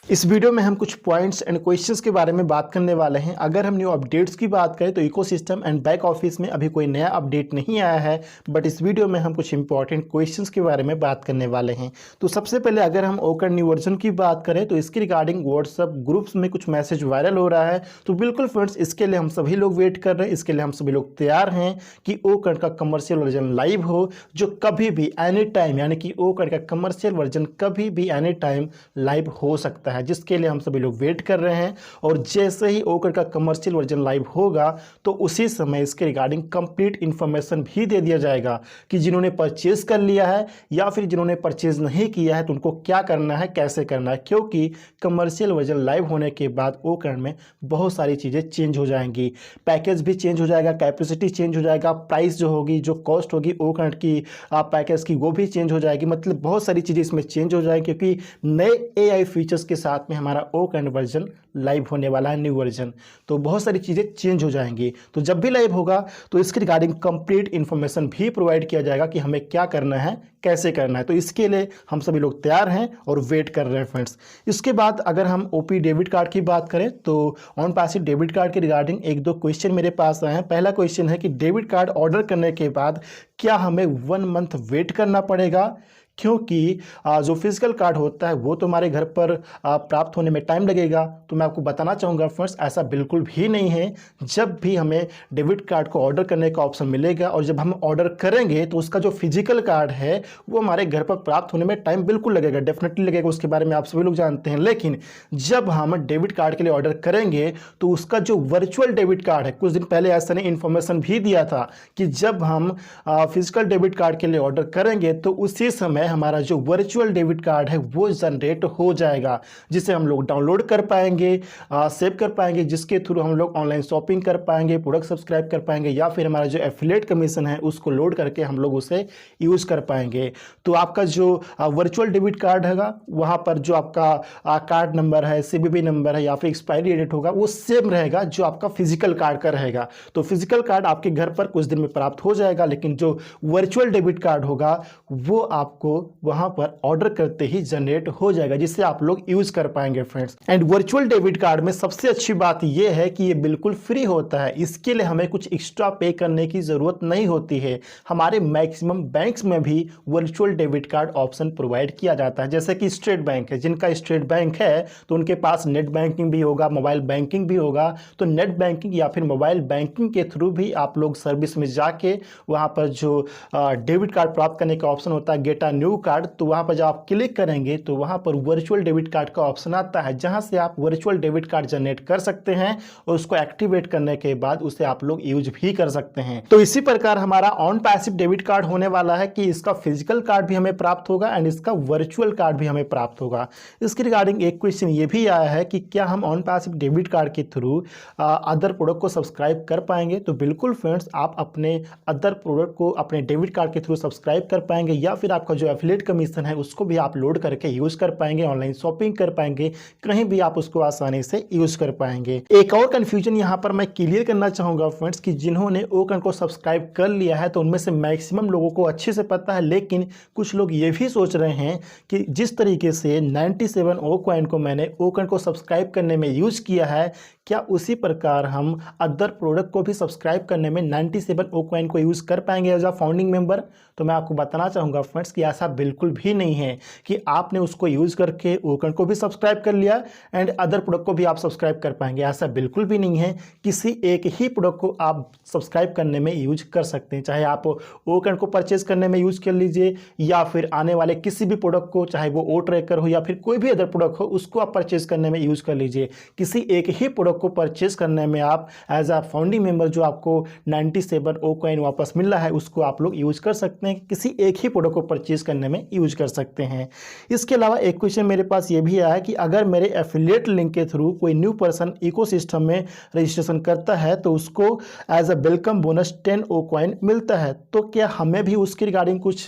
इस वीडियो में हम कुछ पॉइंट्स एंड क्वेश्चंस के बारे में बात करने वाले हैं। अगर हम न्यू अपडेट्स की बात करें तो इकोसिस्टम एंड बैक ऑफिस में अभी कोई नया अपडेट नहीं आया है, बट इस वीडियो में हम कुछ इंपॉर्टेंट क्वेश्चंस के बारे में बात करने वाले हैं। तो सबसे पहले अगर हम ओकर न्यू वर्जन की बात करें तो इसकी रिगार्डिंग व्हाट्सअप ग्रुप्स में कुछ मैसेज वायरल हो रहा है। तो बिल्कुल फ्रेंड्स, इसके लिए हम सभी लोग वेट कर रहे हैं, इसके लिए हम सभी लोग तैयार हैं कि ओकर का कमर्शियल वर्जन लाइव हो, जो कभी भी एनी टाइम, यानी कि ओकर का कमर्शियल वर्जन कभी भी एनी टाइम लाइव हो सकता है, जिसके लिए हम सभी लोग वेट कर रहे हैं। और जैसे ही ओकर का कमर्शियल वर्जन लाइव होगा तो उसी समय इसके रिगार्डिंग कंप्लीट इंफॉर्मेशन भी दे दिया जाएगा कि जिन्होंने परचेज कर लिया है या फिर जिन्होंने परचेज नहीं किया है तो उनको क्या करना है, कैसे करना है। क्योंकि कमर्शियल वर्जन लाइव होने के बाद ओकर में बहुत सारी चीज़ें चेंज हो जाएंगी, पैकेज भी चेंज हो जाएगा, कैपेसिटी चेंज हो जाएगा, प्राइस जो होगी, जो कॉस्ट होगी ओकर की पैकेज की, वो भी चेंज हो जाएगी। मतलब बहुत सारी चीज़ें इसमें चेंज हो जाएंगी क्योंकि नए AI फीचर्स के साथ में हमारा ओकर वर्जन लाइव होने वाला है, न्यू वर्जन। तो बहुत सारी चीज़ें चेंज हो जाएंगी। तो जब भी लाइव होगा तो इसके रिगार्डिंग कंप्लीट इन्फॉर्मेशन भी प्रोवाइड किया जाएगा कि हमें क्या करना है, कैसे करना है। तो इसके लिए हम सभी लोग तैयार हैं और वेट कर रहे हैं फ्रेंड्स। इसके बाद अगर हम ओपी डेबिट कार्ड की बात करें तो ऑन पैसिव डेबिट कार्ड के रिगार्डिंग एक दो क्वेश्चन मेरे पास आए हैं। पहला क्वेश्चन है कि डेबिट कार्ड ऑर्डर करने के बाद क्या हमें 1 मंथ वेट करना पड़ेगा, क्योंकि जो फिजिकल कार्ड होता है वो तो हमारे घर पर प्राप्त होने में टाइम लगेगा। तो मैं आपको बताना चाहूँगा फ्रेंड्स, ऐसा बिल्कुल भी नहीं है। जब भी हमें डेबिट कार्ड को ऑर्डर करने का ऑप्शन मिलेगा और जब हम ऑर्डर करेंगे तो उसका जो फिजिकल कार्ड है वो हमारे घर पर प्राप्त होने में टाइम बिल्कुल लगेगा, डेफिनेटली लगेगा, उसके बारे में आप सभी लोग जानते हैं। लेकिन जब हम डेबिट कार्ड के लिए ऑर्डर करेंगे तो उसका जो वर्चुअल डेबिट कार्ड है, कुछ दिन पहले ऐसा ने इन्फॉर्मेशन भी दिया था कि जब हम फिजिकल डेबिट कार्ड के लिए ऑर्डर करेंगे तो उसी समय हमारा जो वर्चुअल डेबिट कार्ड है वो जनरेट हो जाएगा, जिसे हम लोग डाउनलोड कर पाएंगे, सेव कर पाएंगे, जिसके थ्रू हम लोग ऑनलाइन शॉपिंग कर पाएंगे, प्रोडक्ट सब्सक्राइब कर पाएंगे, या फिर हमारा जो एफिलिएट कमीशन है उसको लोड करके हम लोग उसे यूज कर पाएंगे। तो आपका जो वर्चुअल डेबिट कार्ड होगा वहां पर जो आपका कार्ड नंबर है, CVV नंबर है या फिर एक्सपायरी डेट होगा वो सेम रहेगा जो आपका फिजिकल कार्ड का रहेगा। तो फिजिकल कार्ड आपके घर पर कुछ दिन में प्राप्त हो जाएगा, लेकिन जो वर्चुअल डेबिट कार्ड होगा वो आपको वहां पर ऑर्डर करते ही जनरेट हो जाएगा, जिससे आप लोग यूज कर पाएंगे friends. And virtual debit card में सबसे अच्छी बात यह है कि ये बिल्कुल फ्री होता है, इसके लिए हमें कुछ एक्स्ट्रा पे करने की जरूरत नहीं होती है। हमारे मैक्सिमम बैंक्स में भी virtual debit card option provide किया जाता है, जैसे कि स्टेट बैंक है, जिनका स्टेट बैंक है तो उनके पास नेट बैंकिंग भी होगा, मोबाइल बैंकिंग भी होगा। तो नेट बैंकिंग या फिर मोबाइल बैंकिंग के थ्रू भी आप लोग सर्विस में जाके वहां पर जो डेबिट कार्ड प्राप्त करने का ऑप्शन होता है, गेट अ न्यू कार्ड, तो वहां पर जब आप क्लिक करेंगे तो वहां पर वर्चुअल डेबिट कार्ड का ऑप्शन आता है, जहां से आप वर्चुअल डेबिट कार्ड जनरेट कर सकते हैं और उसको एक्टिवेट करने के बाद उसे आप लोग यूज भी कर सकते हैं। तो इसी प्रकार हमारा ऑन पैसिव डेबिट कार्ड होने वाला है कि इसका फिजिकल कार्ड भी हमें प्राप्त होगा एंड इसका वर्चुअल कार्ड भी हमें प्राप्त होगा। इसके रिगार्डिंग एक क्वेश्चन ये भी आया है कि क्या हम ऑन पैसिव डेबिट कार्ड के थ्रू अदर प्रोडक्ट को सब्सक्राइब कर पाएंगे। तो बिल्कुल फ्रेंड्स, आप अपने अदर प्रोडक्ट को अपने डेबिट कार्ड के थ्रू सब्सक्राइब कर पाएंगे, या फिर आपका जो एफिलिएट कमीशन है उसको भी आप लोड करके यूज कर पाएंगे, ऑनलाइन शॉपिंग कर पाएंगे, कहीं भी आप उसको आसानी से यूज कर पाएंगे। एक और कंफ्यूजन यहां पर मैं क्लियर करना चाहूंगा फ्रेंड्स कि जिन्होंने ओकर को सब्सक्राइब कर लिया है तो उनमें से मैक्सिमम लोगों को अच्छे से पता है, लेकिन कुछ लोग ये भी सोच रहे हैं कि जिस तरीके से 97 ओ कॉइन को मैंने ओकर को सब्सक्राइब करने में यूज किया है, क्या उसी प्रकार हम अदर प्रोडक्ट को भी सब्सक्राइब करने में 97 ओ कॉइन को यूज कर पाएंगे एज अ फाउंडिंग मेंबर। तो मैं आपको बताना चाहूंगा फ्रेंड्स कि ऐसा बिल्कुल भी नहीं है कि आपने उसको यूज करके ओकर को भी सब्सक्राइब कर लिया एंड अदर प्रोडक्ट को भी आप सब्सक्राइब कर पाएंगे। ऐसा बिल्कुल भी नहीं है। किसी एक ही प्रोडक्ट को आप सब्सक्राइब करने में यूज कर सकते हैं, चाहे आप ओकर को परचेज करने में यूज कर लीजिए या फिर आने वाले किसी भी प्रोडक्ट को, चाहे वो ओ ट्रैकर हो या फिर कोई भी अदर प्रोडक्ट हो, उसको आप परचेज करने में यूज कर लीजिए। किसी एक ही प्रोडक्ट को परचेज करने में आप एज अ फाउंडिंग मेंबर जो आपको 97 ओ कॉइन वापस मिल रहा है उसको आप लोग यूज कर सकते हैं, किसी एक ही प्रोडक्ट को परचेज करने में यूज कर सकते हैं। इसके अलावा एक क्वेश्चन मेरे पास ये भी आया है कि अगर मेरे एफिलिएट लिंक के थ्रू कोई न्यू पर्सन इकोसिस्टम में रजिस्ट्रेशन करता है तो उसको as a welcome bonus 10 O coin मिलता है, तो क्या हमें भी उसके रिगार्डिंग कुछ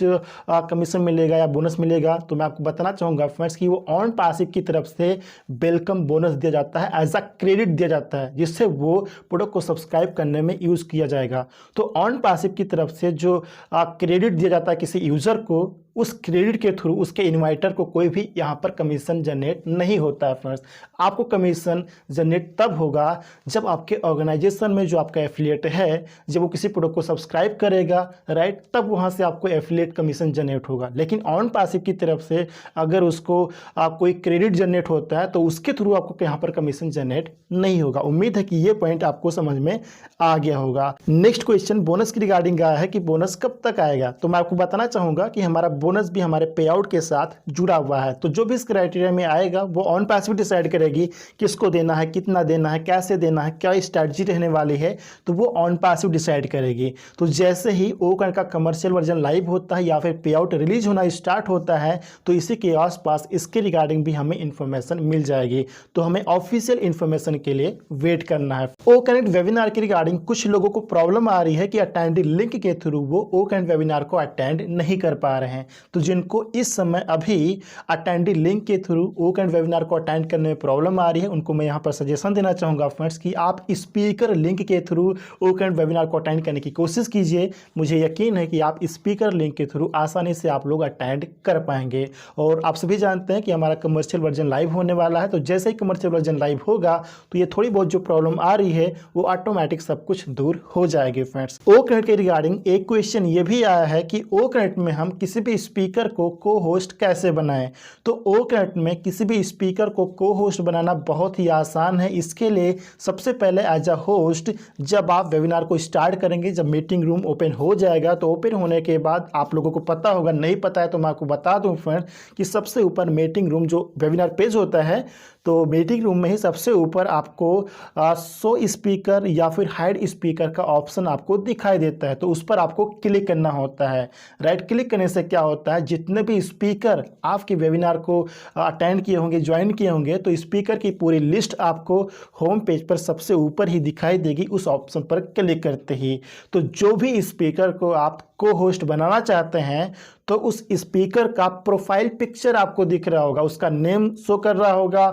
कमीशन मिलेगा या बोनस मिलेगा। तो मैं आपको बताना चाहूंगा फ्रेंड्स कि वो ऑन पैसिव की तरफ से वेलकम बोनस दिया जाता है, एज अ क्रेडिट दिया जाता है, जिससे वो प्रोडक्ट को सब्सक्राइब करने में यूज किया जाएगा। तो ऑन पैसिव की तरफ से जो क्रेडिट दिया जाता है किसी यूजर को, उस क्रेडिट के थ्रू उसके इन्वाइटर को कोई भी यहाँ पर कमीशन जनरेट नहीं होता है फ्रेंड्स। आपको कमीशन जनरेट तब होगा जब आपके ऑर्गेनाइजेशन में जो आपका एफिलिएट है, जब वो किसी प्रोडक्ट को सब्सक्राइब करेगा, राइट, तब वहाँ से आपको एफिलिएट कमीशन जनरेट होगा। लेकिन ऑन पासिव की तरफ से अगर उसको कोई क्रेडिट जनरेट होता है तो उसके थ्रू आपको यहाँ पर कमीशन जनरेट नहीं होगा। उम्मीद है कि ये पॉइंट आपको समझ में आ गया होगा। नेक्स्ट क्वेश्चन बोनस की रिगार्डिंग आया है कि बोनस कब तक आएगा। तो मैं आपको बताना चाहूँगा कि हमारा बोनस भी हमारे पे आउट के साथ जुड़ा हुआ है। तो जो भी इस क्राइटेरिया में आएगा वो ऑन पैसिव डिसाइड करेगी किसको देना है, कितना देना है, कैसे देना है, क्या स्ट्रैटेजी रहने वाली है, तो वो ऑन पैसिव डिसाइड करेगी। तो जैसे ही ओकन का कमर्शियल वर्जन लाइव होता है या फिर पे आउट रिलीज होना स्टार्ट होता है तो इसी के आसपास इसके रिगार्डिंग भी हमें इंफॉर्मेशन मिल जाएगी। तो हमें ऑफिशियल इंफॉर्मेशन के लिए वेट करना है। ओ कनेक्ट वेबिनार के रिगार्डिंग कुछ लोगों को प्रॉब्लम आ रही है कि अटेंडेंट लिंक के थ्रू वो ओ कनेक्ट वेबिनार को अटेंड नहीं कर पा रहे हैं। तो जिनको इस समय अभी अटेंडेंट लिंक के थ्रू ओ कनेक्ट वेबिनार को अटेंड करने में प्रॉब्लम आ रही है, उनको मैं यहाँ पर सजेशन देना चाहूँगा फ्रेंड्स कि आप स्पीकर लिंक के थ्रू ओ कनेक्ट वेबिनार को अटेंड करने की कोशिश कीजिए। मुझे यकीन है कि आप स्पीकर लिंक के थ्रू आसानी से आप लोग अटेंड कर पाएंगे। और आप सभी जानते हैं कि हमारा कमर्शियल वर्जन लाइव होने वाला है। तो जैसे ही कमर्शियल वर्जन लाइव होगा तो ये थोड़ी बहुत जो प्रॉब्लम आ रही है वो ऑटोमेटिक सब कुछ दूर हो जाएगी फ्रेंड्स। ओ कनेक्ट के रिगार्डिंग एक क्वेश्चन ये भी आया है कि ओ कनेक्ट में हम किसी भी स्पीकर को को होस्ट कैसे बनाएं। तो ओ कनेक्ट में किसी भी स्पीकर को को होस्ट बनाना बहुत ही आसान है। इसके लिए सबसे पहले एज अ होस्ट जब आप वेबिनार को स्टार्ट करेंगे, जब मीटिंग रूम ओपन हो जाएगा तो ओपन होने के बाद आप लोगों को पता होगा, नहीं पता है तो मैं आपको बता दूं फ्रेंड कि सबसे ऊपर मीटिंग रूम जो वेबिनार पेज होता है तो मीटिंग रूम में ही सबसे ऊपर आपको शो स्पीकर या फिर हाइड स्पीकर का ऑप्शन आपको दिखाई देता है। तो उस पर आपको क्लिक करना होता है। राइट क्लिक करने से क्या होता है, जितने भी स्पीकर आपके वेबिनार को अटेंड किए होंगे, ज्वाइन किए होंगे, तो स्पीकर की पूरी लिस्ट आपको होम पेज पर सबसे ऊपर ही दिखाई देगी उस ऑप्शन पर क्लिक करते ही। तो जो भी स्पीकर को आप को होस्ट बनाना चाहते हैं तो उस स्पीकर का प्रोफाइल पिक्चर आपको दिख रहा होगा, उसका नेम शो कर रहा होगा,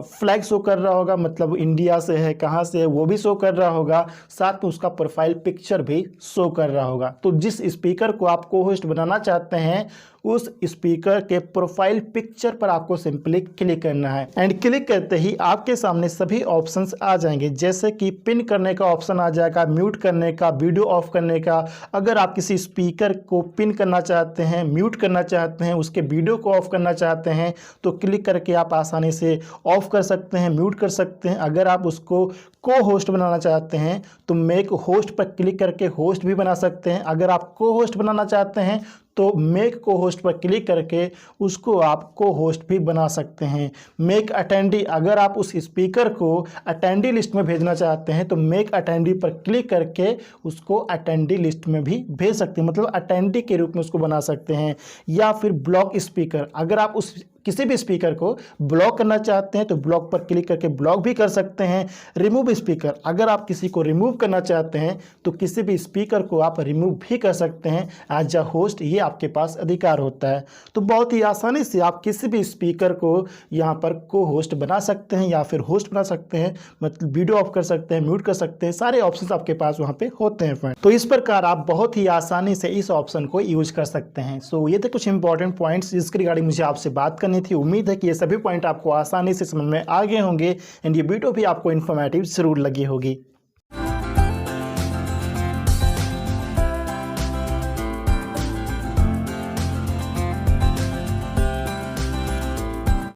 फ्लैग शो कर रहा होगा, मतलब इंडिया से है, कहाँ से है वो भी शो कर रहा होगा, साथ में उसका प्रोफाइल पिक्चर भी शो कर रहा होगा। तो जिस स्पीकर को आप को होस्ट बनाना चाहते हैं उस स्पीकर के प्रोफाइल पिक्चर पर आपको सिंपली क्लिक करना है। एंड क्लिक करते ही आपके सामने सभी ऑप्शंस आ जाएंगे, जैसे कि पिन करने का ऑप्शन आ जाएगा, म्यूट करने का, वीडियो ऑफ करने का। अगर आप किसी स्पीकर को पिन करना चाहते हैं, म्यूट करना चाहते हैं, उसके वीडियो को ऑफ करना चाहते हैं तो क्लिक करके आप आसानी से ऑफ कर सकते हैं, म्यूट कर सकते हैं। अगर आप उसको को होस्ट बनाना चाहते हैं तो मेक होस्ट पर क्लिक करके होस्ट भी बना सकते हैं। अगर आप को होस्ट बनाना चाहते हैं तो मेक को होस्ट पर क्लिक करके उसको आप को होस्ट भी बना सकते हैं। मेक अटेंडी, अगर आप उस स्पीकर को अटेंडी लिस्ट में भेजना चाहते हैं तो मेक अटेंडी पर क्लिक करके उसको अटेंडी लिस्ट में भी भेज सकते हैं, मतलब अटेंडी के रूप में उसको बना सकते हैं। या फिर ब्लॉक स्पीकर, अगर आप उस किसी भी स्पीकर को ब्लॉक करना चाहते हैं तो ब्लॉक पर क्लिक करके ब्लॉक भी कर सकते हैं। रिमूव स्पीकर, अगर आप किसी को रिमूव करना चाहते हैं तो किसी भी स्पीकर को आप रिमूव भी कर सकते हैं एज अ होस्ट, ये आपके पास अधिकार होता है। तो बहुत ही आसानी से आप किसी भी स्पीकर को यहाँ पर को होस्ट बना सकते हैं या फिर होस्ट बना सकते हैं, मतलब वीडियो ऑफ कर सकते हैं, म्यूट कर सकते हैं, सारे ऑप्शन आपके पास वहाँ पे होते हैं फ्रेंड। तो इस प्रकार आप बहुत ही आसानी से इस ऑप्शन को यूज कर सकते हैं। सो ये थे कुछ इंपॉर्टेंट पॉइंट्स जिसके रिगार्डिंग मुझे आपसे बात करनी थी। उम्मीद है कि ये सभी पॉइंट आपको आसानी से समझ में आ गए होंगे एंड ये वीडियो भी आपको इन्फॉर्मेटिव जरूर लगी होगी।